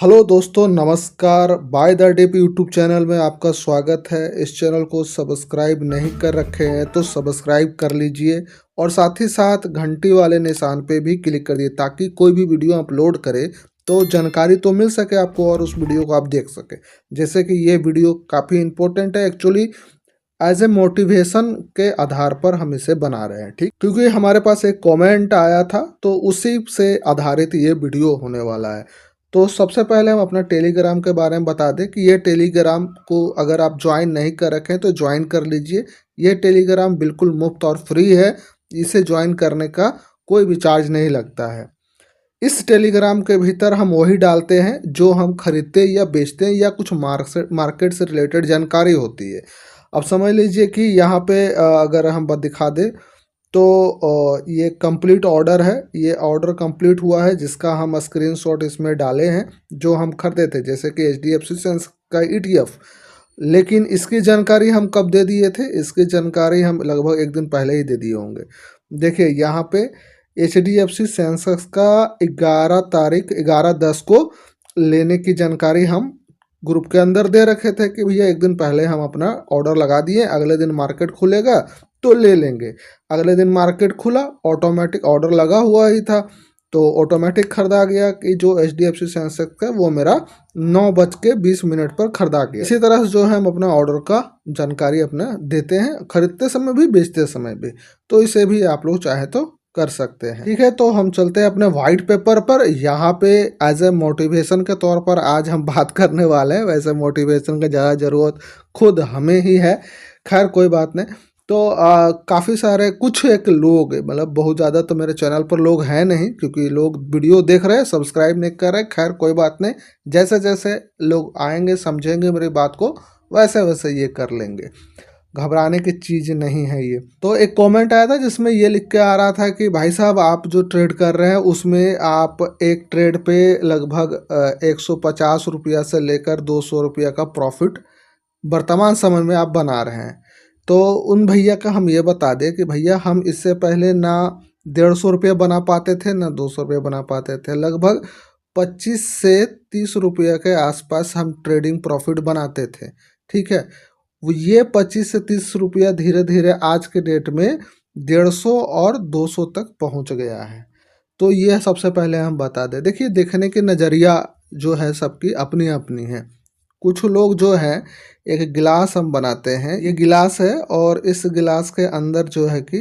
Hello दोस्तों, नमस्कार। By the deep YouTube channel में आपका स्वागत है। इस चैनल को सब्सक्राइब नहीं कर रखे हैं तो सब्सक्राइब कर लीजिए और साथ ही साथ घंटी वाले निशान पे भी क्लिक कर दिए ताकि कोई भी वीडियो अपलोड करे तो जानकारी तो मिल सके आपको और उस वीडियो को आप देख सके। जैसे कि ये वीडियो काफ़ी इम्पोर्टेंट है एक्चुअली, एज ए मोटिवेशन के आधार पर हम इसे बना रहे हैं, ठीक, क्योंकि हमारे पास एक कमेंट आया था तो उसी से आधारित ये वीडियो होने वाला है। तो सबसे पहले हम अपना टेलीग्राम के बारे में बता दें कि ये टेलीग्राम को अगर आप ज्वाइन नहीं कर रखें तो ज्वाइन कर लीजिए। ये टेलीग्राम बिल्कुल मुफ्त और फ्री है। इसे ज्वाइन करने का कोई भी चार्ज नहीं लगता है। इस टेलीग्राम के भीतर हम वही डालते हैं जो हम खरीदते या बेचते हैं या कुछ मार्केट से रिलेटेड जानकारी होती है। अब समझ लीजिए कि यहाँ पे अगर हम दिखा दें तो ये कंप्लीट ऑर्डर है। ये ऑर्डर कंप्लीट हुआ है जिसका हम स्क्रीनशॉट इसमें डाले हैं, जो हम खरीदे थे, जैसे कि HDFC सेंस का ETF। लेकिन इसकी जानकारी हम कब दे दिए थे? इसकी जानकारी हम लगभग एक दिन पहले ही दे दिए होंगे। देखिए यहाँ पे HDFC सेंसेक्स का 11 तारीख 11/10 को लेने की जानकारी हम ग्रुप के अंदर दे रखे थे कि भैया एक दिन पहले हम अपना ऑर्डर लगा दिए, अगले दिन मार्केट खुलेगा तो ले लेंगे। अगले दिन मार्केट खुला, ऑटोमेटिक ऑर्डर लगा हुआ ही था तो ऑटोमेटिक खरीदा गया कि जो HDFC सेंसेक्स है वो मेरा 9:20 पर खरीदा गया। इसी तरह से जो है हम अपना ऑर्डर का जानकारी अपना देते हैं, खरीदते समय भी बेचते समय भी। तो इसे भी आप लोग चाहे तो कर सकते हैं, ठीक है। तो हम चलते हैं अपने वाइट पेपर पर। यहाँ पे एज ए मोटिवेशन के तौर पर आज हम बात करने वाले हैं। वैसे मोटिवेशन का ज़्यादा ज़रूरत खुद हमें ही है, खैर कोई बात नहीं। तो काफ़ी सारे कुछ एक लोग, मतलब बहुत ज़्यादा तो मेरे चैनल पर लोग हैं नहीं, क्योंकि लोग वीडियो देख रहे हैं, सब्सक्राइब नहीं कर रहे। खैर कोई बात नहीं, जैसे जैसे लोग आएंगे समझेंगे मेरी बात को वैसे वैसे ये कर लेंगे, घबराने की चीज़ नहीं है ये। तो एक कमेंट आया था जिसमें ये लिख के आ रहा था कि भाई साहब आप जो ट्रेड कर रहे हैं उसमें आप एक ट्रेड पे लगभग 150 रुपया से लेकर 200 रुपया का प्रॉफिट वर्तमान समय में आप बना रहे हैं। तो उन भैया का हम ये बता दें कि भैया हम इससे पहले ना 150 रुपया बना पाते थे ना 200 रुपया बना पाते थे। लगभग 25 से 30 रुपया के आसपास हम ट्रेडिंग प्रॉफिट बनाते थे, ठीक है। वो ये 25 से 30 रुपया धीरे धीरे आज के डेट में 150 और 200 तक पहुंच गया है। तो ये सबसे पहले हम बता दें। देखिए, देखने की नज़रिया जो है सबकी अपनी अपनी है। कुछ लोग जो है, एक गिलास हम बनाते हैं, ये गिलास है और इस गिलास के अंदर जो है कि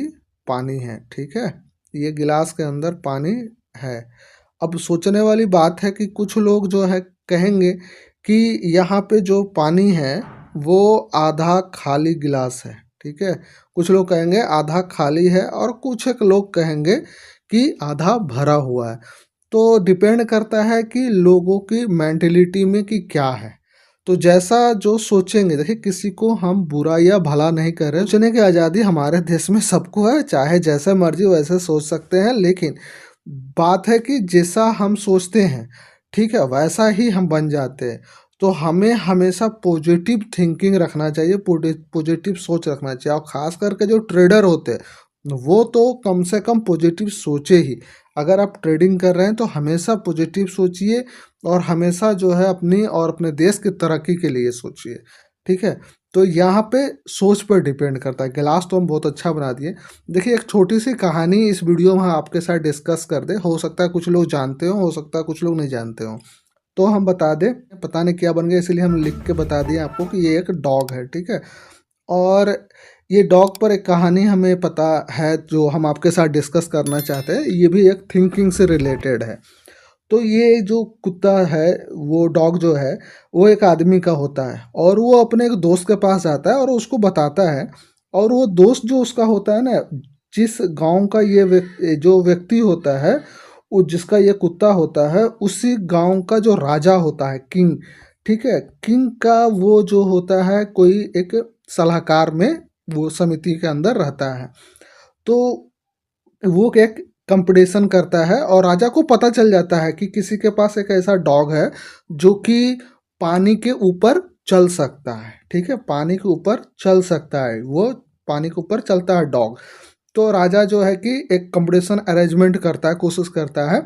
पानी है, ठीक है। ये गिलास के अंदर पानी है। अब सोचने वाली बात है कि कुछ लोग जो है कहेंगे कि यहाँ पे जो पानी है वो आधा खाली गिलास है, ठीक है। कुछ लोग कहेंगे आधा खाली है और कुछ एक लोग कहेंगे कि आधा भरा हुआ है। तो डिपेंड करता है कि लोगों की मेंटेलिटी में कि क्या है। तो जैसा जो सोचेंगे, देखिए किसी को हम बुरा या भला नहीं कर रहे, सोचने की आज़ादी हमारे देश में सबको है, चाहे जैसे मर्जी वैसे सोच सकते हैं। लेकिन बात है कि जैसा हम सोचते हैं, ठीक है, वैसा ही हम बन जाते हैं। तो हमें हमेशा पॉजिटिव थिंकिंग रखना चाहिए, पॉजिटिव सोच रखना चाहिए। और ख़ास करके जो ट्रेडर होते हैं वो तो कम से कम पॉजिटिव सोचे ही। अगर आप ट्रेडिंग कर रहे हैं तो हमेशा पॉजिटिव सोचिए और हमेशा जो है अपनी और अपने देश की तरक्की के लिए सोचिए, ठीक है। तो यहाँ पे सोच पर डिपेंड करता है। गिलास तो हम बहुत अच्छा बना दिए। देखिए, एक छोटी सी कहानी इस वीडियो में आपके साथ डिस्कस कर दे। हो सकता है कुछ लोग जानते हो सकता है कुछ लोग नहीं जानते हो। तो हम बता दें, पता नहीं क्या बन गया इसलिए हम लिख के बता दिए आपको कि ये एक डॉग है, ठीक है। और ये डॉग पर एक कहानी हमें पता है जो हम आपके साथ डिस्कस करना चाहते हैं। ये भी एक थिंकिंग से रिलेटेड है। तो ये जो कुत्ता है, वो डॉग जो है, वो एक आदमी का होता है और वो अपने एक दोस्त के पास जाता है और उसको बताता है। और वो दोस्त जो उसका होता है ना, जिस गांव का ये जो व्यक्ति होता है, वो जिसका ये कुत्ता होता है, उसी गांव का जो राजा होता है, किंग, ठीक है। किंग का वो जो होता है कोई एक सलाहकार में, वो समिति के अंदर रहता है। तो वो एक कंपटीशन करता है और राजा को पता चल जाता है कि किसी के पास एक ऐसा डॉग है जो कि पानी के ऊपर चल सकता है, ठीक है। पानी के ऊपर चल सकता है, वो पानी के ऊपर चलता है डॉग। तो राजा जो है कि एक कंपटीशन अरेंजमेंट करता है, कोशिश करता है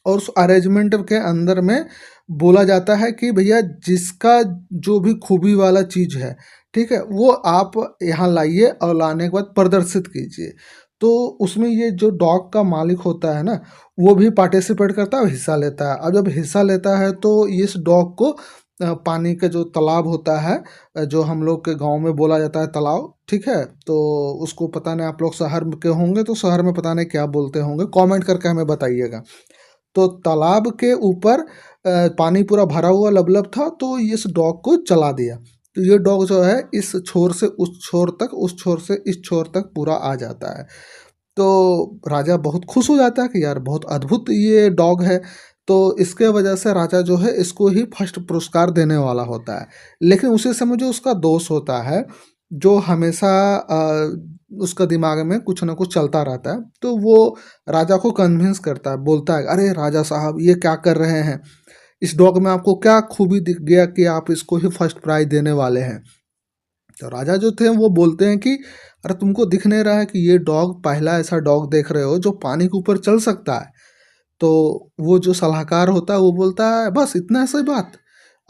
और उस अरेंजमेंट के अंदर में बोला जाता है कि भैया जिसका जो भी खूबी वाला चीज़ है, ठीक है, वो आप यहाँ लाइए और लाने के बाद प्रदर्शित कीजिए। तो उसमें ये जो डॉग का मालिक होता है ना, वो भी पार्टिसिपेट करता है और हिस्सा लेता है। और जब हिस्सा लेता है तो इस डॉग को पानी का जो तालाब होता है, जो हम लोग के गांव में बोला जाता है तालाब, ठीक है, तो उसको पता नहीं, आप लोग शहर के होंगे तो शहर में पता नहीं क्या बोलते होंगे, कमेंट करके हमें बताइएगा। तो तालाब के ऊपर पानी पूरा भरा हुआ लबलब था, तो इस डॉग को चला दिया। तो ये डॉग जो है इस छोर से उस छोर तक, उस छोर से इस छोर तक पूरा आ जाता है। तो राजा बहुत खुश हो जाता है कि यार बहुत अद्भुत ये डॉग है। तो इसके वजह से राजा जो है इसको ही फर्स्ट पुरस्कार देने वाला होता है। लेकिन उसी समय जो उसका दोस्त होता है, जो हमेशा उसका दिमाग में कुछ ना कुछ चलता रहता है, तो वो राजा को कन्विंस करता है, बोलता है अरे राजा साहब ये क्या कर रहे हैं, इस डॉग में आपको क्या खूबी दिख गया कि आप इसको ही फर्स्ट प्राइज देने वाले हैं। तो राजा जो थे वो बोलते हैं कि अरे तुमको दिख नहीं रहा है कि ये डॉग पहला ऐसा डॉग देख रहे हो जो पानी के ऊपर चल सकता है। तो वो जो सलाहकार होता है वो बोलता है बस इतना सी बात,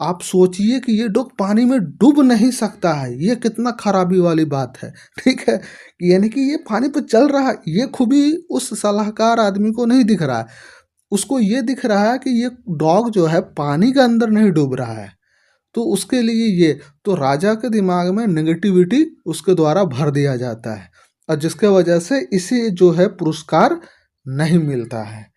आप सोचिए कि ये डॉग पानी में डूब नहीं सकता है, ये कितना खराबी वाली बात है। ठीक है, कि यानी कि ये पानी पर चल रहा है, ये खूबी उस सलाहकार आदमी को नहीं दिख रहा है। उसको ये दिख रहा है कि ये डॉग जो है पानी के अंदर नहीं डूब रहा है। तो उसके लिए ये, तो राजा के दिमाग में नेगेटिविटी उसके द्वारा भर दिया जाता है, और जिसके वजह से इसे जो है पुरस्कार नहीं मिलता है।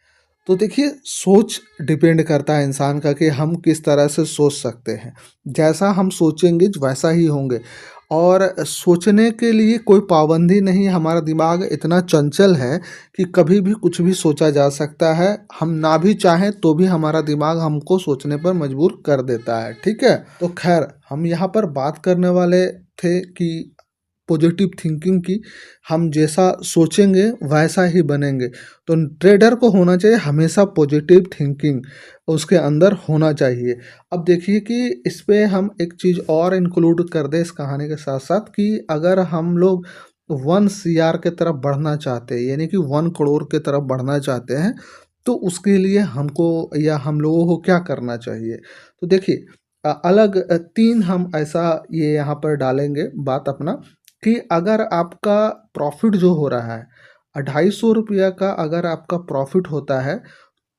तो देखिए सोच डिपेंड करता है इंसान का कि हम किस तरह से सोच सकते हैं। जैसा हम सोचेंगे वैसा ही होंगे, और सोचने के लिए कोई पाबंदी नहीं। हमारा दिमाग इतना चंचल है कि कभी भी कुछ भी सोचा जा सकता है। हम ना भी चाहें तो भी हमारा दिमाग हमको सोचने पर मजबूर कर देता है। ठीक है, तो खैर हम यहाँ पर बात करने वाले थे कि पॉजिटिव थिंकिंग की, हम जैसा सोचेंगे वैसा ही बनेंगे। तो ट्रेडर को होना चाहिए हमेशा पॉजिटिव थिंकिंग उसके अंदर होना चाहिए। अब देखिए कि इस पे हम एक चीज़ और इंक्लूड कर दें इस कहानी के साथ साथ, कि अगर हम लोग 1 CR के तरफ बढ़ना चाहते हैं, यानी कि 1 करोड़ के तरफ बढ़ना चाहते हैं, तो उसके लिए हमको या हम लोगों को क्या करना चाहिए। तो देखिए अलग 3 हम ऐसा ये यहाँ पर डालेंगे बात अपना, कि अगर आपका प्रॉफिट जो हो रहा है 250 रुपया का, अगर आपका प्रॉफिट होता है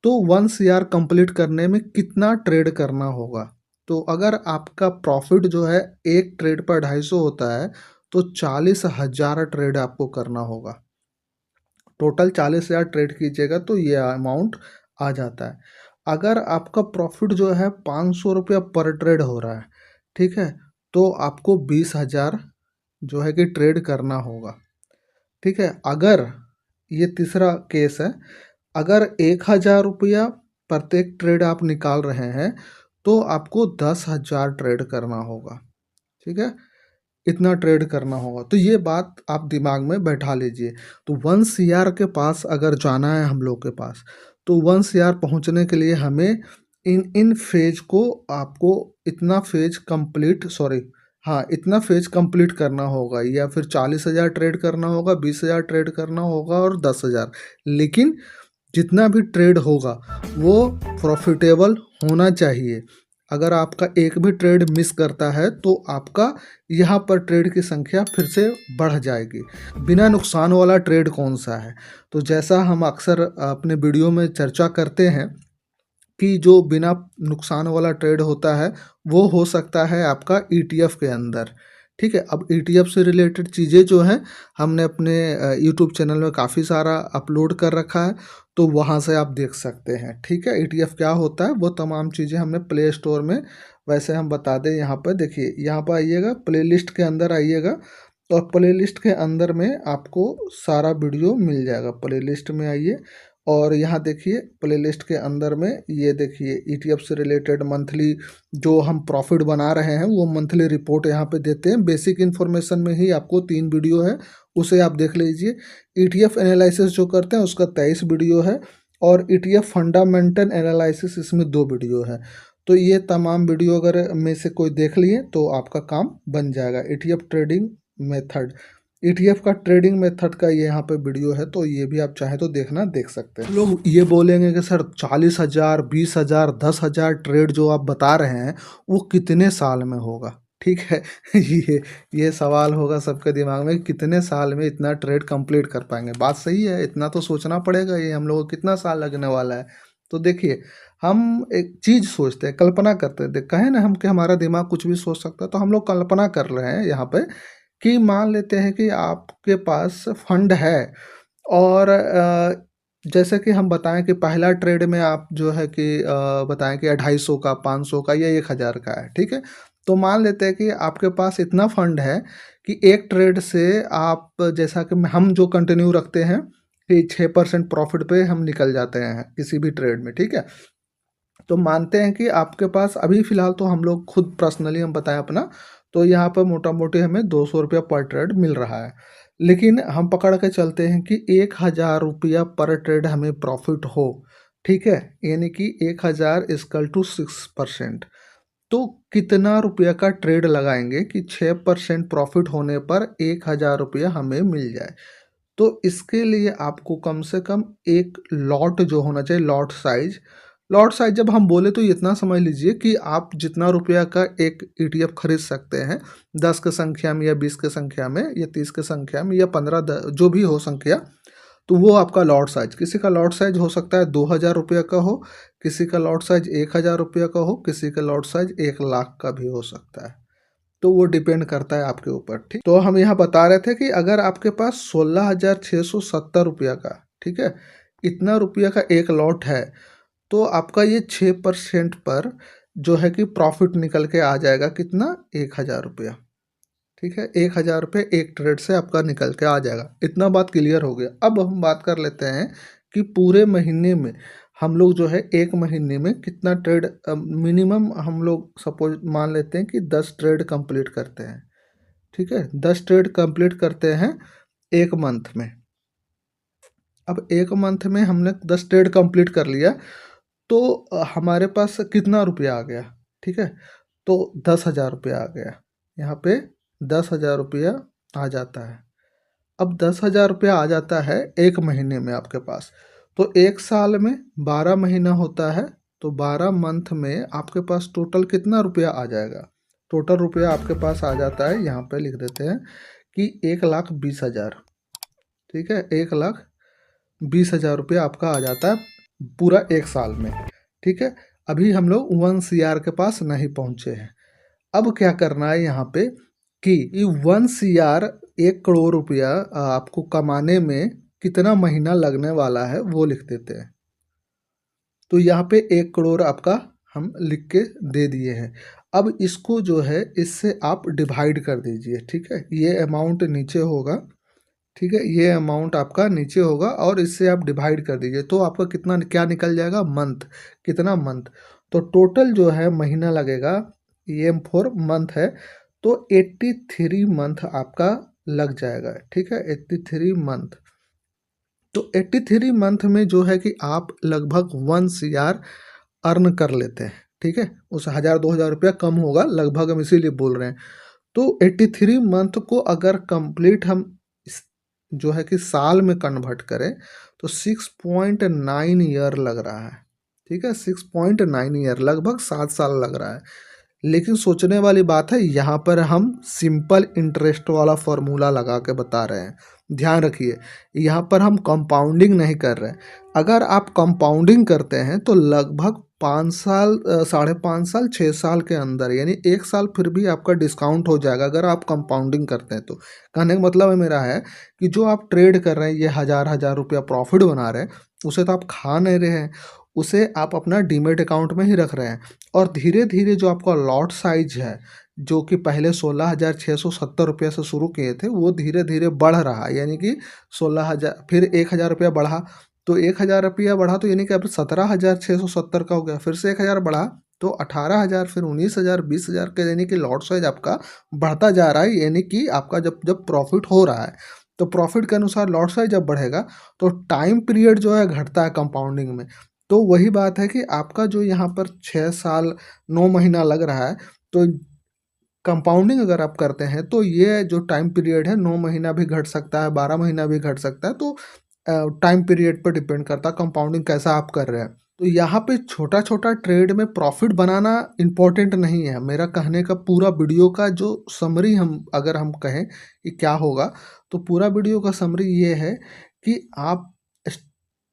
तो 1 CR कंप्लीट करने में कितना ट्रेड करना होगा। तो अगर आपका प्रॉफिट जो है एक ट्रेड पर 250 होता है, तो 40,000 ट्रेड आपको करना होगा। टोटल 40,000 ट्रेड कीजिएगा तो ये अमाउंट आ जाता है। अगर आपका प्रॉफिट जो है 500 रुपया पर ट्रेड हो रहा है, ठीक है, तो आपको 20,000 जो है कि ट्रेड करना होगा। ठीक है, अगर ये तीसरा केस है, अगर 1,000 रुपया प्रत्येक ट्रेड आप निकाल रहे हैं, तो आपको 10,000 ट्रेड करना होगा। ठीक है, इतना ट्रेड करना होगा। तो ये बात आप दिमाग में बैठा लीजिए। तो 1 CR के पास अगर जाना है हम लोग के पास, तो 1 CR पहुंचने के लिए हमें इन इन फेज को, आपको इतना फेज कंप्लीट, सॉरी हाँ, इतना फेज कंप्लीट करना होगा, या फिर 40,000 ट्रेड करना होगा, 20,000 ट्रेड करना होगा और 10,000। लेकिन जितना भी ट्रेड होगा वो प्रॉफिटेबल होना चाहिए। अगर आपका एक भी ट्रेड मिस करता है तो आपका यहाँ पर ट्रेड की संख्या फिर से बढ़ जाएगी। बिना नुकसान वाला ट्रेड कौन सा है, तो जैसा हम अक्सर अपने वीडियो में चर्चा करते हैं कि जो बिना नुकसान वाला ट्रेड होता है वो हो सकता है आपका ETF के अंदर। ठीक है, अब ETF से रिलेटेड चीज़ें जो हैं हमने अपने यूट्यूब चैनल में काफ़ी सारा अपलोड कर रखा है, तो वहाँ से आप देख सकते हैं। ठीक है, ETF क्या होता है वो तमाम चीज़ें हमने प्ले स्टोर में, वैसे हम बता दें यहाँ पर, देखिए यहाँ पर आइएगा, प्लेलिस्ट के अंदर आइएगा, और प्लेलिस्ट के अंदर में आपको सारा वीडियो मिल जाएगा। प्लेलिस्ट में आइए और यहाँ देखिए प्लेलिस्ट के अंदर में ये देखिए ETF से रिलेटेड मंथली जो हम प्रॉफिट बना रहे हैं वो मंथली रिपोर्ट यहाँ पे देते हैं। बेसिक इन्फॉर्मेशन में ही आपको 3 वीडियो है, उसे आप देख लीजिए। ETF एनालिसिस जो करते हैं उसका 23 वीडियो है, और ETF फंडामेंटल एनालिसिस इसमें 2 वीडियो है। तो ये तमाम वीडियो अगर में से कोई देख लिए तो आपका काम बन जाएगा। ETF ट्रेडिंग मेथड, ईटीएफ का ट्रेडिंग मेथड का ये यहाँ पे वीडियो है, तो ये भी आप चाहे तो देखना, देख सकते हैं। लोग ये बोलेंगे कि सर 40,000, 20,000, 10,000 ट्रेड जो आप बता रहे हैं वो कितने साल में होगा, ठीक है। ये सवाल होगा सबके दिमाग में, कितने साल में इतना ट्रेड कंप्लीट कर पाएंगे। बात सही है, इतना तो सोचना पड़ेगा, ये हम लोगों को कितना साल लगने वाला है। तो देखिए, हम एक चीज़ सोचते हैं, कल्पना करते हैं, कहें ना हम कि हमारा दिमाग कुछ भी सोच सकता है, तो हम लोग कल्पना कर रहे हैं यहाँ पे कि मान लेते हैं कि आपके पास फंड है और जैसे कि हम बताएं कि पहला ट्रेड में आप जो है कि बताएं कि 250 का, 500 का या 1000 का है, ठीक है। तो मान लेते हैं कि आपके पास इतना फंड है कि एक ट्रेड से आप, जैसा कि हम जो कंटिन्यू रखते हैं कि 6% प्रॉफिट पे हम निकल जाते हैं किसी भी ट्रेड में, ठीक है। तो मानते हैं कि आपके पास अभी फ़िलहाल तो हम लोग खुद पर्सनली हम बताएं अपना, तो यहाँ पर मोटा मोटी हमें 200 रुपया पर ट्रेड मिल रहा है। लेकिन हम पकड़ के चलते हैं कि 1000 रुपया पर ट्रेड हमें प्रॉफिट हो, ठीक है। यानी कि 1000 इक्वल टू 6%। तो कितना रुपया का ट्रेड लगाएंगे कि 6% प्रॉफिट होने पर 1000 रुपया हमें मिल जाए। तो इसके लिए आपको कम से कम एक लॉट जो होना चाहिए, लॉट साइज जब हम बोले तो इतना समझ लीजिए कि आप जितना रुपया का एक ईटीएफ खरीद सकते हैं, 10 के संख्या में या 20 के संख्या में या 30 के संख्या में या 15 जो भी हो संख्या, तो वो आपका लॉट साइज, किसी का लॉट साइज हो सकता है 2000 रुपया का हो, किसी का लॉट साइज 1000 रुपया का हो, किसी का लॉट साइज 1 लाख का भी हो सकता है। तो वो डिपेंड करता है आपके ऊपर, ठीक। तो हम यहाँ बता रहे थे कि अगर आपके पास 16,670 रुपया का, ठीक है, इतना रुपया का एक लॉट है, तो आपका ये 6% पर जो है कि प्रॉफिट निकल के आ जाएगा कितना, 1000 रुपया, ठीक है। 1000 रुपये एक ट्रेड से आपका निकल के आ जाएगा। इतना बात क्लियर हो गया। अब हम बात कर लेते हैं कि पूरे महीने में हम लोग जो है एक महीने में कितना ट्रेड, मिनिमम हम लोग सपोज मान लेते हैं कि 10 ट्रेड कंप्लीट करते हैं, ठीक है। 10 ट्रेड कंप्लीट करते हैं एक मंथ में। अब एक मंथ में हमने 10 ट्रेड कंप्लीट कर लिया, तो हमारे पास कितना रुपया आ गया, ठीक है। तो 10,000 रुपया आ गया, यहाँ पे 10,000 रुपया आ जाता है। अब 10,000 रुपया आ जाता है एक महीने में आपके पास, तो एक साल में 12 महीना होता है, तो 12 मंथ में आपके पास टोटल कितना रुपया आ जाएगा। टोटल रुपया आपके पास आ जाता है, यहाँ पे लिख देते हैं कि 1,20,000, ठीक है। 1,20,000 रुपया आपका आ जाता है पूरा एक साल में, ठीक है। अभी हम लोग 1 CR के पास नहीं पहुँचे हैं। अब क्या करना है यहाँ पे कि 1 CR, 1 करोड़ रुपया आपको कमाने में कितना महीना लगने वाला है वो लिख देते हैं। तो यहाँ पे 1 करोड़ आपका हम लिख के दे दिए हैं। अब इसको जो है इससे आप डिवाइड कर दीजिए, ठीक है। ये अमाउंट नीचे होगा, ठीक है, ये अमाउंट आपका नीचे होगा और इससे आप डिवाइड कर दीजिए, तो आपका कितना क्या निकल जाएगा, मंथ, कितना मंथ। तो टोटल जो है महीना लगेगा, ये फोर मंथ है, तो 83 मंथ आपका लग जाएगा, ठीक है। 83 मंथ, तो 83 मंथ में जो है कि आप लगभग 1 CR अर्न कर लेते हैं, ठीक है। उस 1,000-2,000 रुपया कम होगा लगभग, हम इसीलिए बोल रहे हैं। तो 83 मंथ को अगर कंप्लीट हम जो है कि साल में कन्वर्ट करें, तो 6.9 ईयर लग रहा है, ठीक है। 6.9 ईयर, लगभग 7 साल लग रहा है। लेकिन सोचने वाली बात है, यहाँ पर हम सिंपल इंटरेस्ट वाला फॉर्मूला लगा के बता रहे हैं। ध्यान रखिए, यहाँ पर हम कंपाउंडिंग नहीं कर रहे हैं। अगर आप कंपाउंडिंग करते हैं तो लगभग 5 साल, 5.5 साल, 6 साल के अंदर, यानी एक साल फिर भी आपका डिस्काउंट हो जाएगा अगर आप कंपाउंडिंग करते हैं। तो कहने का मतलब है मेरा है कि जो आप ट्रेड कर रहे हैं, ये 1,000-1,000 रुपया प्रॉफिट बना रहे हैं, उसे तो आप खा नहीं रहे हैं, उसे आप अपना डीमेट अकाउंट में ही रख रहे हैं। और धीरे धीरे जो आपका लॉट साइज है, जो कि पहले 16,670 रुपये से शुरू किए थे, वो धीरे धीरे बढ़ रहा है, यानी कि 16,000, फिर 1,000 रुपया बढ़ा, तो 1,000 रुपया बढ़ा, तो यानी कि अब 17,670 का हो गया, फिर से 1,000 बढ़ा, तो 18,000, फिर 19,000, 20,000 के, यानी कि लॉट साइज आपका बढ़ता जा रहा है। यानी कि आपका जब जब प्रॉफिट हो रहा है, तो प्रॉफिट के अनुसार लॉट साइज जब बढ़ेगा तो टाइम पीरियड जो है घटता है कंपाउंडिंग में। तो वही बात है कि आपका जो यहाँ पर 6 साल 9 महीना लग रहा है, तो कंपाउंडिंग अगर आप करते हैं तो ये जो टाइम पीरियड है 9 महीना भी घट सकता है, 12 महीना भी घट सकता है, तो टाइम पीरियड पर डिपेंड करता है कंपाउंडिंग कैसा आप कर रहे हैं। तो यहाँ पे छोटा-छोटा ट्रेड में प्रॉफ़िट बनाना इम्पोर्टेंट नहीं है। मेरा कहने का पूरा वीडियो का जो समरी हम अगर हम कहें कि क्या होगा, तो पूरा वीडियो का समरी ये है कि आप इस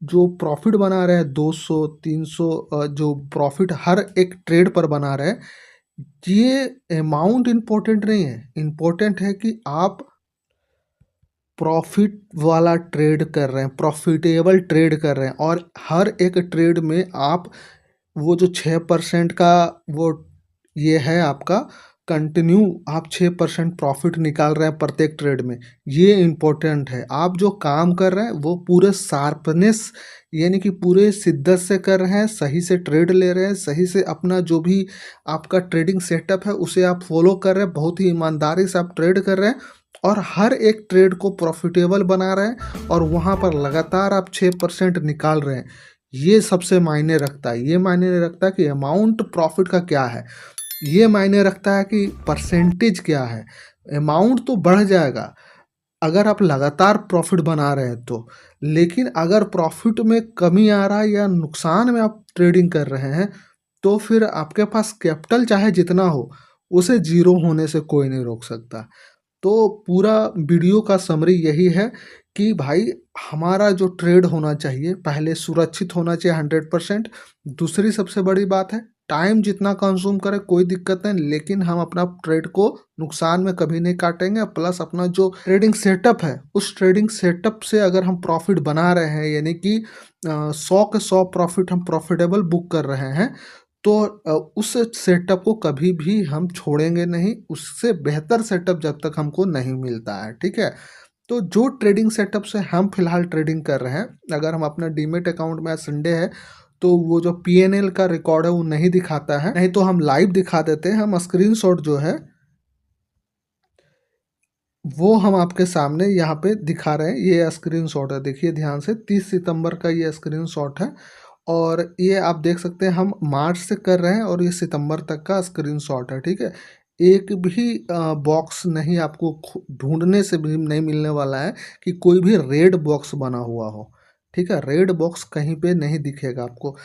जो प्रॉफ़िट बना रहे हैं 200, 300 जो प्रॉफ़िट हर एक ट्रेड पर बना रहे हैं, ये अमाउंट इम्पोर्टेंट नहीं है। इम्पोर्टेंट है कि आप प्रॉफिट वाला ट्रेड कर रहे हैं, प्रॉफिटेबल ट्रेड कर रहे हैं और हर एक ट्रेड में आप वो जो 6% का वो ये है आपका कंटिन्यू आप 6% प्रॉफिट निकाल रहे हैं प्रत्येक ट्रेड में, ये इम्पोर्टेंट है। आप जो काम कर रहे हैं वो पूरे शार्पनेस यानी कि पूरे शिद्दत से कर रहे हैं, सही से ट्रेड ले रहे हैं, सही से अपना जो भी आपका ट्रेडिंग सेटअप है उसे आप फॉलो कर रहे हैं, बहुत ही ईमानदारी से आप ट्रेड कर रहे हैं और हर एक ट्रेड को प्रॉफिटेबल बना रहे हैं और वहाँ पर लगातार आप 6% निकाल रहे हैं। ये सबसे मायने रखता है। ये मायने रखता है कि अमाउंट प्रॉफिट का क्या है। ये मायने रखता है कि परसेंटेज क्या है। अमाउंट तो बढ़ जाएगा अगर आप लगातार प्रॉफिट बना रहे हैं तो, लेकिन अगर प्रॉफिट में कमी आ रहा है या नुकसान में आप ट्रेडिंग कर रहे हैं, तो फिर आपके पास कैपिटल चाहे जितना हो, उसे ज़ीरो होने से कोई नहीं रोक सकता। तो पूरा वीडियो का समरी यही है कि भाई हमारा जो ट्रेड होना चाहिए पहले सुरक्षित होना चाहिए 100%। दूसरी सबसे बड़ी बात है टाइम जितना कंज्यूम करे कोई दिक्कत नहीं, लेकिन हम अपना ट्रेड को नुकसान में कभी नहीं काटेंगे। प्लस अपना जो ट्रेडिंग सेटअप है उस ट्रेडिंग सेटअप से अगर हम प्रॉफिट बना रहे हैं यानी कि 100 के 100 प्रॉफिट हम प्रॉफिटेबल बुक कर रहे हैं, तो उस सेटअप को कभी भी हम छोड़ेंगे नहीं, उससे बेहतर सेटअप जब तक हमको नहीं मिलता है, ठीक है? तो जो ट्रेडिंग सेटअप से हम फिलहाल ट्रेडिंग कर रहे हैं, अगर हम अपना डीमेट अकाउंट में आज संडे है, तो वो जो पीएनएल का रिकॉर्ड है वो नहीं दिखाता है, नहीं तो हम लाइव दिखा देते हैं। हम स्क्रीनशॉट जो है वो हम आपके सामने यहाँ पे दिखा रहे हैं। ये स्क्रीनशॉट है, देखिए ध्यान से 30 सितंबर का ये स्क्रीनशॉट है और ये आप देख सकते हैं हम मार्च से कर रहे हैं और ये सितंबर तक का स्क्रीनशॉट है, ठीक है? एक भी बॉक्स नहीं आपको ढूंढने से भी नहीं मिलने वाला है कि कोई भी रेड बॉक्स बना हुआ हो, ठीक है? रेड बॉक्स कहीं पे नहीं दिखेगा आपको,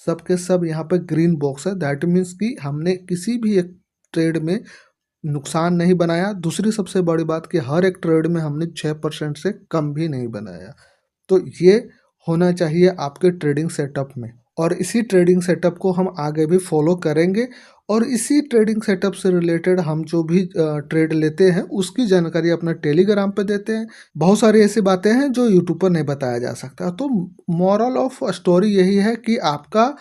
सब के सब यहाँ पे ग्रीन बॉक्स है। दैट मीन्स कि हमने किसी भी एक ट्रेड में नुकसान नहीं बनाया। दूसरी सबसे बड़ी बात कि हर एक ट्रेड में हमने 6% से कम भी नहीं बनाया। तो ये होना चाहिए आपके ट्रेडिंग सेटअप में और इसी ट्रेडिंग सेटअप को हम आगे भी फॉलो करेंगे और इसी ट्रेडिंग सेटअप से रिलेटेड हम जो भी ट्रेड लेते हैं उसकी जानकारी अपना टेलीग्राम पे देते हैं। बहुत सारी ऐसी बातें हैं जो यूट्यूब पर नहीं बताया जा सकता। तो मॉरल ऑफ स्टोरी यही है कि आपका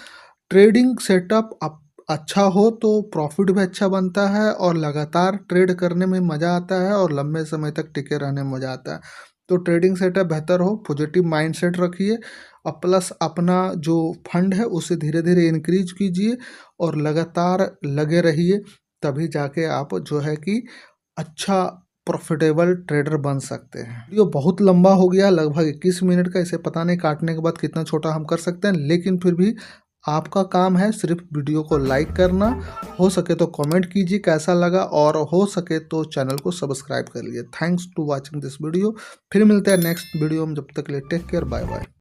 ट्रेडिंग सेटअप अच्छा हो तो प्रॉफिट भी अच्छा बनता है और लगातार ट्रेड करने में मज़ा आता है और लंबे समय तक टिके रहने में मज़ा आता है। तो ट्रेडिंग सेटअप बेहतर हो, पॉजिटिव माइंडसेट रखिए और प्लस अपना जो फंड है उसे धीरे धीरे इंक्रीज कीजिए और लगातार लगे रहिए, तभी जाके आप जो है कि अच्छा प्रॉफिटेबल ट्रेडर बन सकते हैं। वीडियो बहुत लंबा हो गया, लगभग 21 मिनट का। इसे पता नहीं काटने के बाद कितना छोटा हम कर सकते हैं, लेकिन फिर भी आपका काम है सिर्फ वीडियो को लाइक करना, हो सके तो कमेंट कीजिए कैसा लगा और हो सके तो चैनल को सब्सक्राइब कर लीजिए। Thanks to watching this video. फिर मिलते हैं नेक्स्ट वीडियो में, जब तक के लिए टेक केयर, बाय बाय।